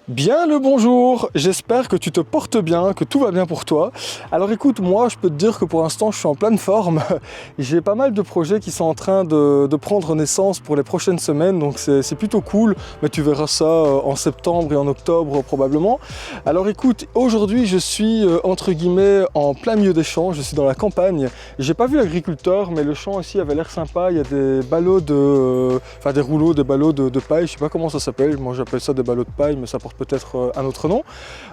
Bien le bonjour, j'espère que tu te portes bien, que tout va bien pour toi. Alors écoute, moi je peux te dire que pour l'instant je suis en pleine forme. J'ai pas mal de projets qui sont en train de prendre naissance pour les prochaines semaines, donc c'est plutôt cool, mais tu verras ça en septembre et en octobre probablement. Alors écoute, aujourd'hui je suis entre guillemets en plein milieu des champs, je suis dans la campagne. J'ai pas vu l'agriculteur, mais le champ ici avait l'air sympa, il y a des ballots des rouleaux, des ballots de paille, je sais pas comment ça s'appelle, moi j'appelle ça des ballots de paille, mais ça porte peut-être un autre nom.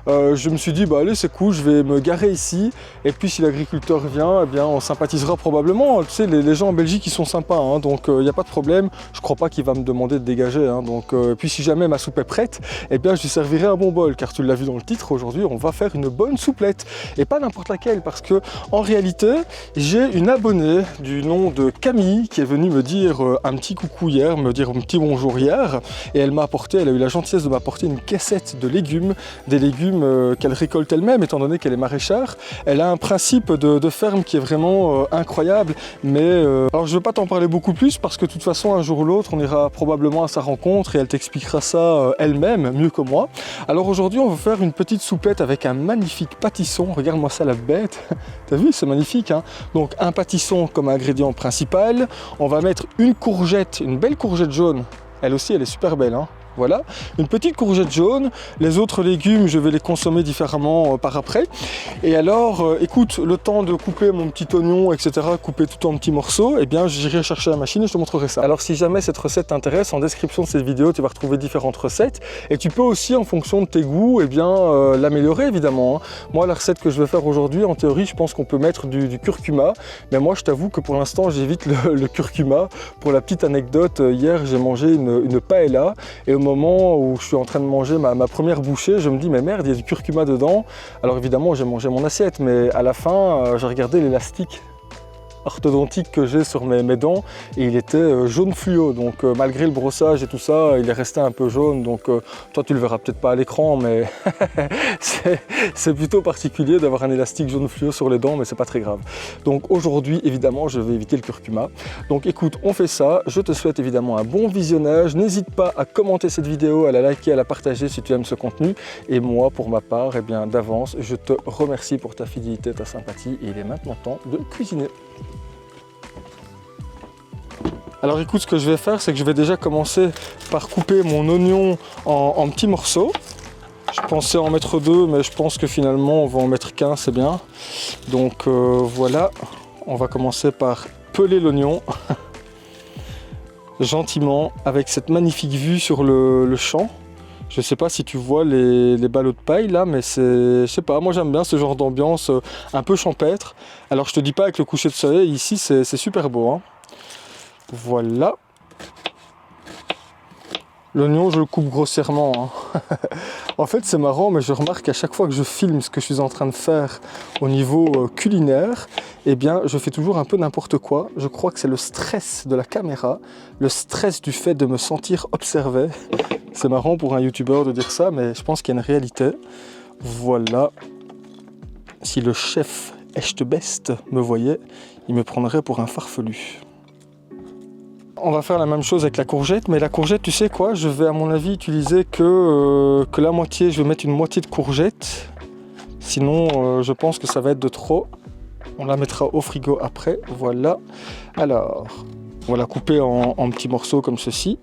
Je me suis dit, bah allez c'est cool, je vais me garer ici, et puis si l'agriculteur vient, eh bien on sympathisera probablement. Tu sais, les gens en Belgique ils sont sympas, hein, donc il n'y a pas de problème, je crois pas qu'il va me demander de dégager, hein, donc puis si jamais ma soupe est prête, eh bien je lui servirai un bon bol, car tu l'as vu dans le titre, aujourd'hui on va faire une bonne souplette, et pas n'importe laquelle, parce que en réalité j'ai une abonnée du nom de Camille qui est venue me dire un petit coucou hier, me dire un petit bonjour hier, et elle a eu la gentillesse de m'apporter une caissette de légumes, des légumes qu'elle récolte elle-même étant donné qu'elle est maraîchère. Elle a un principe de ferme qui est vraiment incroyable, mais alors je ne vais pas t'en parler beaucoup plus parce que de toute façon un jour ou l'autre on ira probablement à sa rencontre et elle t'expliquera ça elle-même mieux que moi. Alors aujourd'hui on va faire une petite souplette avec un magnifique pâtisson, regarde-moi ça la bête, t'as vu c'est magnifique hein. Donc un pâtisson comme ingrédient principal, on va mettre une courgette, une belle courgette jaune, elle aussi elle est super belle hein. Voilà, une petite courgette jaune, les autres légumes je vais les consommer différemment par après. Et alors, écoute, le temps de couper mon petit oignon, etc., couper tout en petits morceaux, eh bien j'irai chercher la machine et je te montrerai ça. Alors si jamais cette recette t'intéresse, en description de cette vidéo tu vas retrouver différentes recettes et tu peux aussi en fonction de tes goûts, eh bien l'améliorer évidemment. Moi la recette que je vais faire aujourd'hui, en théorie je pense qu'on peut mettre du curcuma, mais moi je t'avoue que pour l'instant j'évite le curcuma. Pour la petite anecdote, hier j'ai mangé une paella et au moment où je suis en train de manger ma première bouchée, je me dis mais merde, il y a du curcuma dedans. Alors évidemment j'ai mangé mon assiette, mais à la fin j'ai regardé l'élastique orthodontique que j'ai sur mes dents et il était jaune fluo, donc malgré le brossage et tout ça il est resté un peu jaune, donc toi tu le verras peut-être pas à l'écran, mais c'est plutôt particulier d'avoir un élastique jaune fluo sur les dents, mais c'est pas très grave. Donc aujourd'hui évidemment je vais éviter le curcuma, donc écoute on fait ça, je te souhaite évidemment un bon visionnage, n'hésite pas à commenter cette vidéo, à la liker, à la partager si tu aimes ce contenu, et moi pour ma part, eh bien d'avance je te remercie pour ta fidélité, ta sympathie, et il est maintenant temps de cuisiner. Alors écoute, ce que je vais faire, c'est que je vais déjà commencer par couper mon oignon en petits morceaux. Je pensais en mettre 2, mais je pense que finalement on va en mettre qu'un, c'est bien. Donc voilà, on va commencer par peler l'oignon gentiment avec cette magnifique vue sur le champ. Je sais pas si tu vois les ballots de paille là, mais je sais pas, moi j'aime bien ce genre d'ambiance un peu champêtre. Alors je te dis pas avec le coucher de soleil, ici c'est super beau hein. Voilà. L'oignon, je le coupe grossièrement. Hein. En fait, c'est marrant, mais je remarque qu'à chaque fois que je filme ce que je suis en train de faire au niveau culinaire, eh bien, je fais toujours un peu n'importe quoi. Je crois que c'est le stress de la caméra, le stress du fait de me sentir observé. C'est marrant pour un youtubeur de dire ça, mais je pense qu'il y a une réalité. Voilà. Si le chef Echtebest me voyait, il me prendrait pour un farfelu. On va faire la même chose avec la courgette, mais la courgette, tu sais quoi, je vais à mon avis utiliser que la moitié, je vais mettre une moitié de courgette, sinon je pense que ça va être de trop. On la mettra au frigo après, voilà. Alors, on va la couper en petits morceaux comme ceci.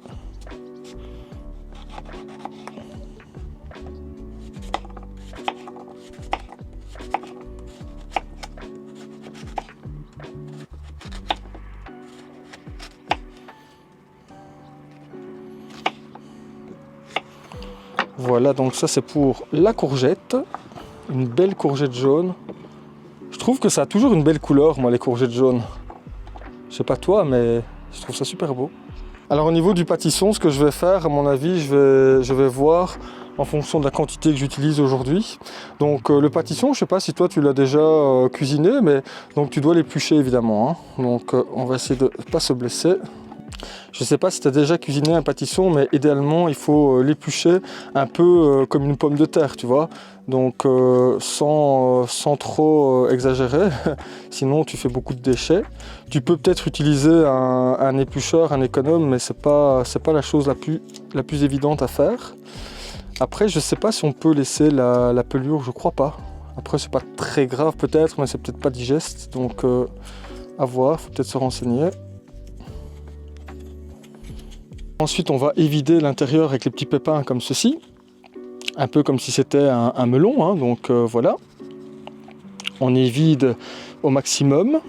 Voilà, donc ça c'est pour la courgette, une belle courgette jaune. Je trouve que ça a toujours une belle couleur, moi, les courgettes jaunes. Je sais pas toi, mais je trouve ça super beau. Alors au niveau du pâtisson, ce que je vais faire, à mon avis, je vais voir en fonction de la quantité que j'utilise aujourd'hui. Donc le pâtisson, je sais pas si toi tu l'as déjà cuisiné, mais donc tu dois l'éplucher évidemment. Hein. Donc on va essayer de ne pas se blesser. Je ne sais pas si tu as déjà cuisiné un pâtisson, mais idéalement il faut l'éplucher un peu comme une pomme de terre, tu vois. Donc sans trop exagérer, sinon tu fais beaucoup de déchets. Tu peux peut-être utiliser un éplucheur, un économe, mais c'est pas la chose la plus évidente à faire. Après, je sais pas si on peut laisser la pelure, je crois pas. Après, c'est pas très grave peut-être, mais c'est peut-être pas digeste, donc à voir, faut peut-être se renseigner. Ensuite, on va évider l'intérieur avec les petits pépins comme ceci, un peu comme si c'était un melon, hein, donc voilà. On évide au maximum.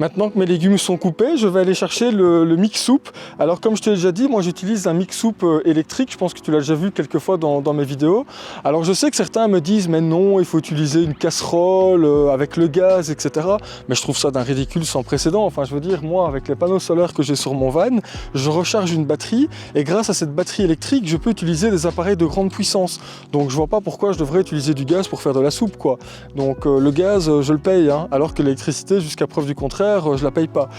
Maintenant que mes légumes sont coupés, je vais aller chercher le mix soupe. Alors comme je t'ai déjà dit, moi j'utilise un mix soupe électrique, je pense que tu l'as déjà vu quelques fois dans mes vidéos. Alors je sais que certains me disent mais non, il faut utiliser une casserole avec le gaz, etc. Mais je trouve ça d'un ridicule sans précédent. Enfin je veux dire, moi avec les panneaux solaires que j'ai sur mon van, je recharge une batterie et grâce à cette batterie électrique, je peux utiliser des appareils de grande puissance. Donc je vois pas pourquoi je devrais utiliser du gaz pour faire de la soupe, quoi. Donc le gaz, je le paye, hein, alors que l'électricité, jusqu'à preuve du contraire, je la paye pas.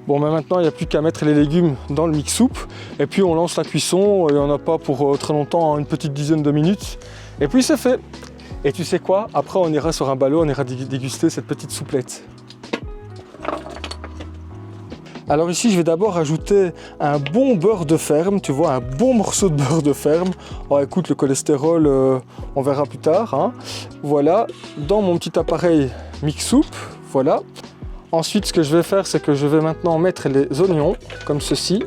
Bon, mais maintenant il n'y a plus qu'à mettre les légumes dans le mix soupe et puis on lance la cuisson. Il n'y en a pas pour très longtemps, hein, une petite dizaine de minutes et puis c'est fait. Et tu sais quoi, après on ira sur un ballot, on ira déguster cette petite souplette. Alors ici je vais d'abord ajouter un bon beurre de ferme, tu vois, un bon morceau de beurre de ferme. Oh écoute, le cholestérol on verra plus tard, hein. Voilà, dans mon petit appareil mix soupe, voilà. Ensuite, ce que je vais faire, c'est que je vais maintenant mettre les oignons, comme ceci.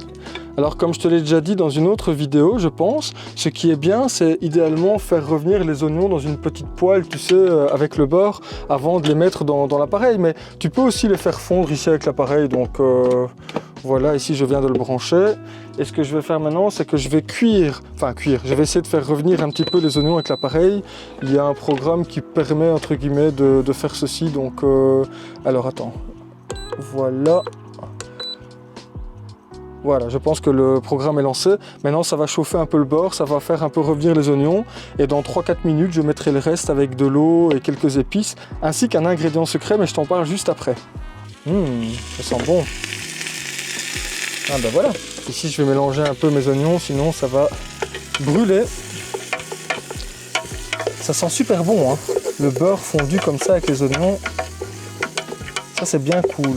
Alors, comme je te l'ai déjà dit dans une autre vidéo, je pense, ce qui est bien, c'est idéalement faire revenir les oignons dans une petite poêle, tu sais, avec le beurre, avant de les mettre dans l'appareil. Mais tu peux aussi les faire fondre ici avec l'appareil. Donc, voilà, ici, je viens de le brancher. Et ce que je vais faire maintenant, c'est que je vais cuire. Je vais essayer de faire revenir un petit peu les oignons avec l'appareil. Il y a un programme qui permet, entre guillemets, de faire ceci. Donc, alors, attends. Voilà. Voilà, je pense que le programme est lancé. Maintenant, ça va chauffer un peu le beurre, ça va faire un peu revenir les oignons. Et dans 3-4 minutes, je mettrai le reste avec de l'eau et quelques épices, ainsi qu'un ingrédient secret, mais je t'en parle juste après. Ça sent bon. Ah ben voilà. Ici, je vais mélanger un peu mes oignons, sinon ça va brûler. Ça sent super bon, hein. Le beurre fondu comme ça avec les oignons. Ça, c'est bien cool.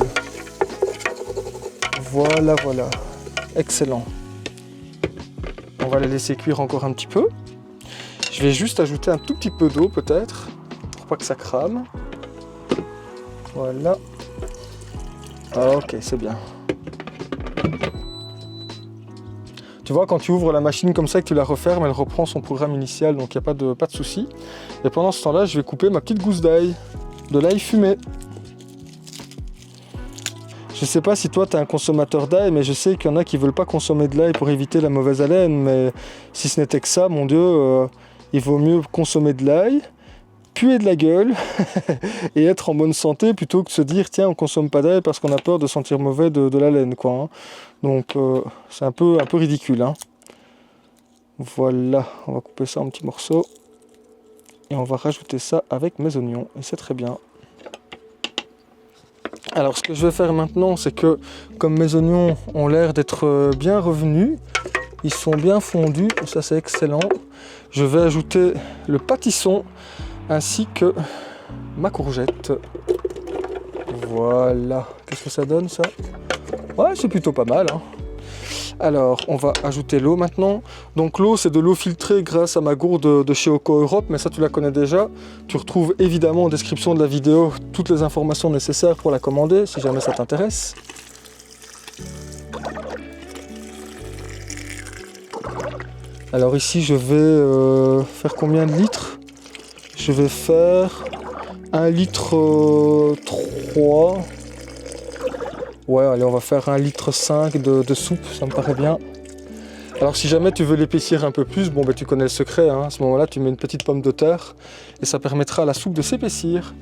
Voilà, voilà. Excellent. On va les laisser cuire encore un petit peu. Je vais juste ajouter un tout petit peu d'eau, peut-être, pour pas que ça crame. Voilà. Ok, c'est bien. Tu vois, quand tu ouvres la machine comme ça et que tu la refermes, elle reprend son programme initial, donc il n'y a pas de souci. Et pendant ce temps-là, je vais couper ma petite gousse d'ail, de l'ail fumé. Je sais pas si toi tu es un consommateur d'ail, mais je sais qu'il y en a qui veulent pas consommer de l'ail pour éviter la mauvaise haleine, mais si ce n'était que ça, mon Dieu, il vaut mieux consommer de l'ail, puer de la gueule et être en bonne santé plutôt que de se dire tiens on consomme pas d'ail parce qu'on a peur de sentir mauvais de la laine, quoi, hein. Donc c'est un peu ridicule, hein. Voilà, on va couper ça en petits morceaux et on va rajouter ça avec mes oignons et c'est très bien. Alors ce que je vais faire maintenant, c'est que comme mes oignons ont l'air d'être bien revenus, ils sont bien fondus, ça c'est excellent, je vais ajouter le pâtisson ainsi que ma courgette. Voilà, qu'est-ce que ça donne ça? Ouais, c'est plutôt pas mal, hein. Alors, on va ajouter l'eau maintenant. Donc l'eau, c'est de l'eau filtrée grâce à ma gourde de chez Oco Europe, mais ça tu la connais déjà. Tu retrouves évidemment en description de la vidéo toutes les informations nécessaires pour la commander, si jamais ça t'intéresse. Alors ici, je vais faire combien de litres? Je vais faire 1 litre 3. Ouais, allez, on va faire 1,5 litre de soupe, ça me paraît bien. Alors si jamais tu veux l'épaissir un peu plus, bon ben tu connais le secret, hein. À ce moment-là tu mets une petite pomme de terre et ça permettra à la soupe de s'épaissir.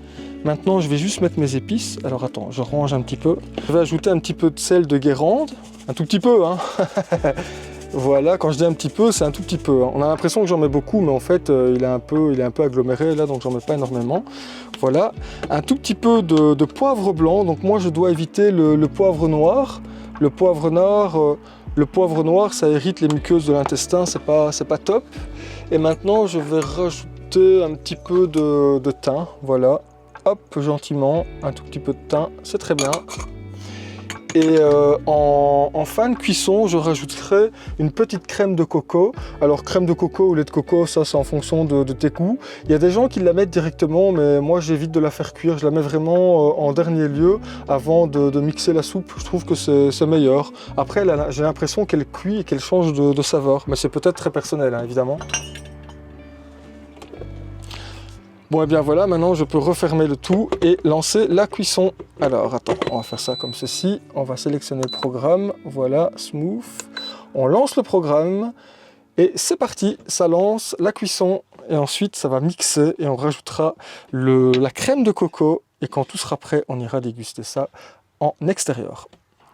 Maintenant je vais juste mettre mes épices. Alors attends, je range un petit peu. Je vais ajouter un petit peu de sel de Guérande, un tout petit peu, hein. Voilà, quand je dis un petit peu, c'est un tout petit peu, hein. On a l'impression que j'en mets beaucoup, mais en fait il est un peu aggloméré là, donc j'en mets pas énormément. Voilà, un tout petit peu de poivre blanc, donc moi je dois éviter le poivre noir. Le poivre noir, Le poivre noir, ça irrite les muqueuses de l'intestin, c'est pas top. Et maintenant, je vais rajouter un petit peu de thym, voilà. Hop, gentiment, un tout petit peu de thym, c'est très bien. Et en fin de cuisson, je rajouterai une petite crème de coco. Alors crème de coco ou lait de coco, ça c'est en fonction de tes goûts. Il y a des gens qui la mettent directement, mais moi j'évite de la faire cuire. Je la mets vraiment en dernier lieu avant de mixer la soupe. Je trouve que c'est meilleur. Après, j'ai l'impression qu'elle cuit et qu'elle change de saveur. Mais c'est peut-être très personnel, hein, évidemment. Bon et bien voilà, maintenant je peux refermer le tout et lancer la cuisson. Alors attends, on va faire ça comme ceci. On va sélectionner le programme, voilà, smooth. On lance le programme et c'est parti, ça lance la cuisson. Et ensuite ça va mixer et on rajoutera la crème de coco. Et quand tout sera prêt, on ira déguster ça en extérieur.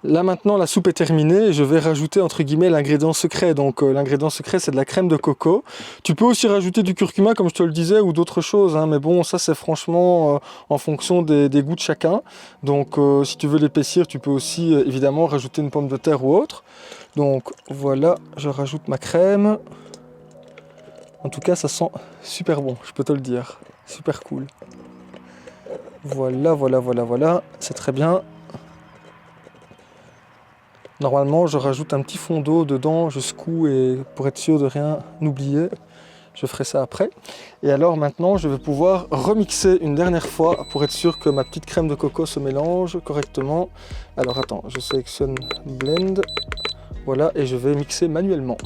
Là maintenant la soupe est terminée et je vais rajouter entre guillemets l'ingrédient secret. Donc l'ingrédient secret c'est de la crème de coco. Tu peux aussi rajouter du curcuma comme je te le disais ou d'autres choses, hein, mais bon ça c'est franchement en fonction des goûts de chacun. Donc si tu veux l'épaissir tu peux aussi évidemment rajouter une pomme de terre ou autre. Donc voilà, je rajoute ma crème. En tout cas ça sent super bon, je peux te le dire. Super cool. Voilà, c'est très bien. Normalement, je rajoute un petit fond d'eau dedans, je secoue et pour être sûr de rien oublier, je ferai ça après. Et alors maintenant, je vais pouvoir remixer une dernière fois pour être sûr que ma petite crème de coco se mélange correctement. Alors attends, je sélectionne Blend, voilà, et je vais mixer manuellement.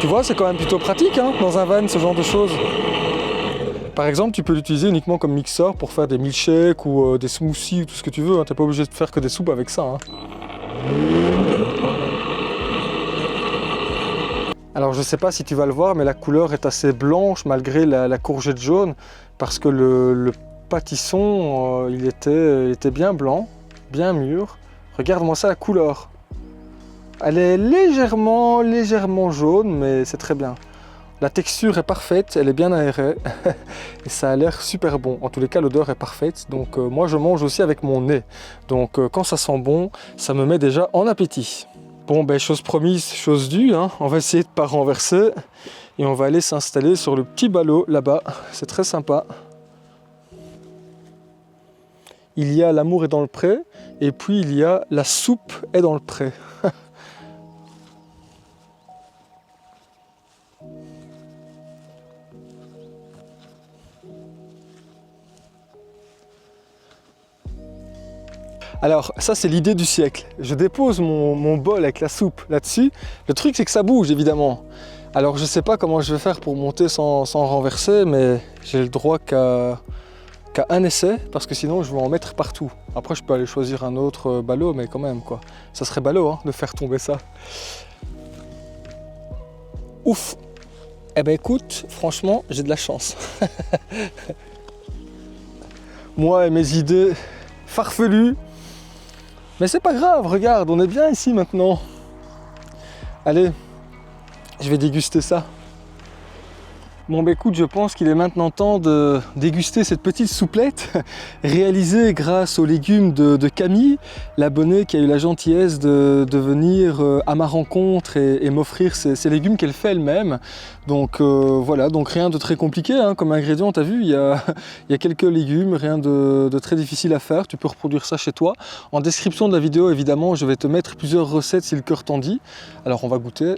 Tu vois, c'est quand même plutôt pratique hein, dans un van, ce genre de choses. Par exemple, tu peux l'utiliser uniquement comme mixeur pour faire des milkshakes ou des smoothies ou tout ce que tu veux. Hein. Tu n'es pas obligé de faire que des soupes avec ça. Hein. Alors je ne sais pas si tu vas le voir, mais la couleur est assez blanche malgré la courgette jaune. Parce que le pâtisson, il était bien blanc, bien mûr. Regarde-moi ça, la couleur. Elle est légèrement jaune, mais c'est très bien. La texture est parfaite, elle est bien aérée et ça a l'air super bon. En tous les cas, l'odeur est parfaite. Donc moi, je mange aussi avec mon nez. Donc quand ça sent bon, ça me met déjà en appétit. Bon, ben chose promise, chose due. Hein. On va essayer de ne pas renverser et on va aller s'installer sur le petit ballot là-bas. C'est très sympa. Il y a l'amour est dans le pré et puis il y a la soupe est dans le pré. Alors ça c'est l'idée du siècle. Je dépose mon bol avec la soupe là-dessus. Le truc c'est que ça bouge évidemment. Alors je sais pas comment je vais faire pour monter sans renverser, mais j'ai le droit qu'à un essai parce que sinon je vais en mettre partout. Après je peux aller choisir un autre ballot, mais quand même quoi. Ça serait ballot hein, de faire tomber ça. Ouf. Eh ben écoute, franchement j'ai de la chance. Moi et mes idées farfelues. Mais c'est pas grave, regarde, on est bien ici maintenant. Allez, je vais déguster ça. Bon bah écoute, je pense qu'il est maintenant temps de déguster cette petite souplette réalisée grâce aux légumes de Camille, l'abonnée qui a eu la gentillesse de venir à ma rencontre et m'offrir ces légumes qu'elle fait elle-même. Donc voilà, donc rien de très compliqué hein, comme ingrédient, t'as vu, il y a quelques légumes, rien de très difficile à faire, tu peux reproduire ça chez toi. En description de la vidéo, évidemment, je vais te mettre plusieurs recettes si le cœur t'en dit. Alors on va goûter.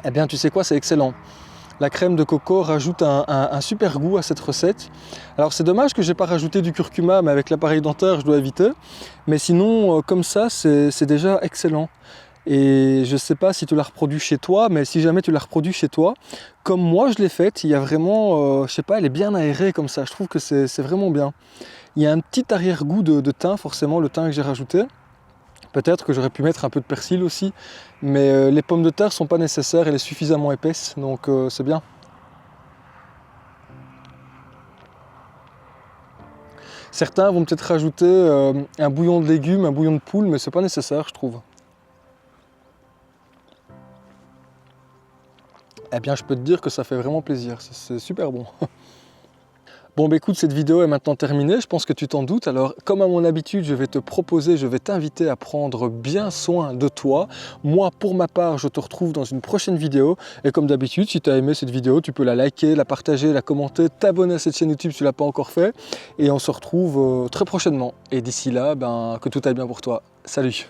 Eh bien, tu sais quoi, c'est excellent. La crème de coco rajoute un super goût à cette recette. Alors c'est dommage que j'ai pas rajouté du curcuma, mais avec l'appareil dentaire, je dois éviter. Mais sinon, comme ça, c'est déjà excellent. Et je sais pas si tu la reproduis chez toi, mais si jamais tu la reproduis chez toi, comme moi je l'ai faite, il y a vraiment, je sais pas, elle est bien aérée comme ça. Je trouve que c'est vraiment bien. Il y a un petit arrière-goût de thym, forcément, le thym que j'ai rajouté. Peut-être que j'aurais pu mettre un peu de persil aussi, mais les pommes de terre sont pas nécessaires, elle est suffisamment épaisse, donc c'est bien. Certains vont peut-être rajouter un bouillon de légumes, un bouillon de poule, mais c'est pas nécessaire, je trouve. Eh bien, je peux te dire que ça fait vraiment plaisir, c'est super bon. Bon bah écoute, cette vidéo est maintenant terminée, je pense que tu t'en doutes. Alors comme à mon habitude, je vais te proposer, je vais t'inviter à prendre bien soin de toi. Moi pour ma part, je te retrouve dans une prochaine vidéo. Et comme d'habitude, si tu as aimé cette vidéo, tu peux la liker, la partager, la commenter, t'abonner à cette chaîne YouTube si tu ne l'as pas encore fait. Et on se retrouve très prochainement. Et d'ici là, que tout aille bien pour toi. Salut!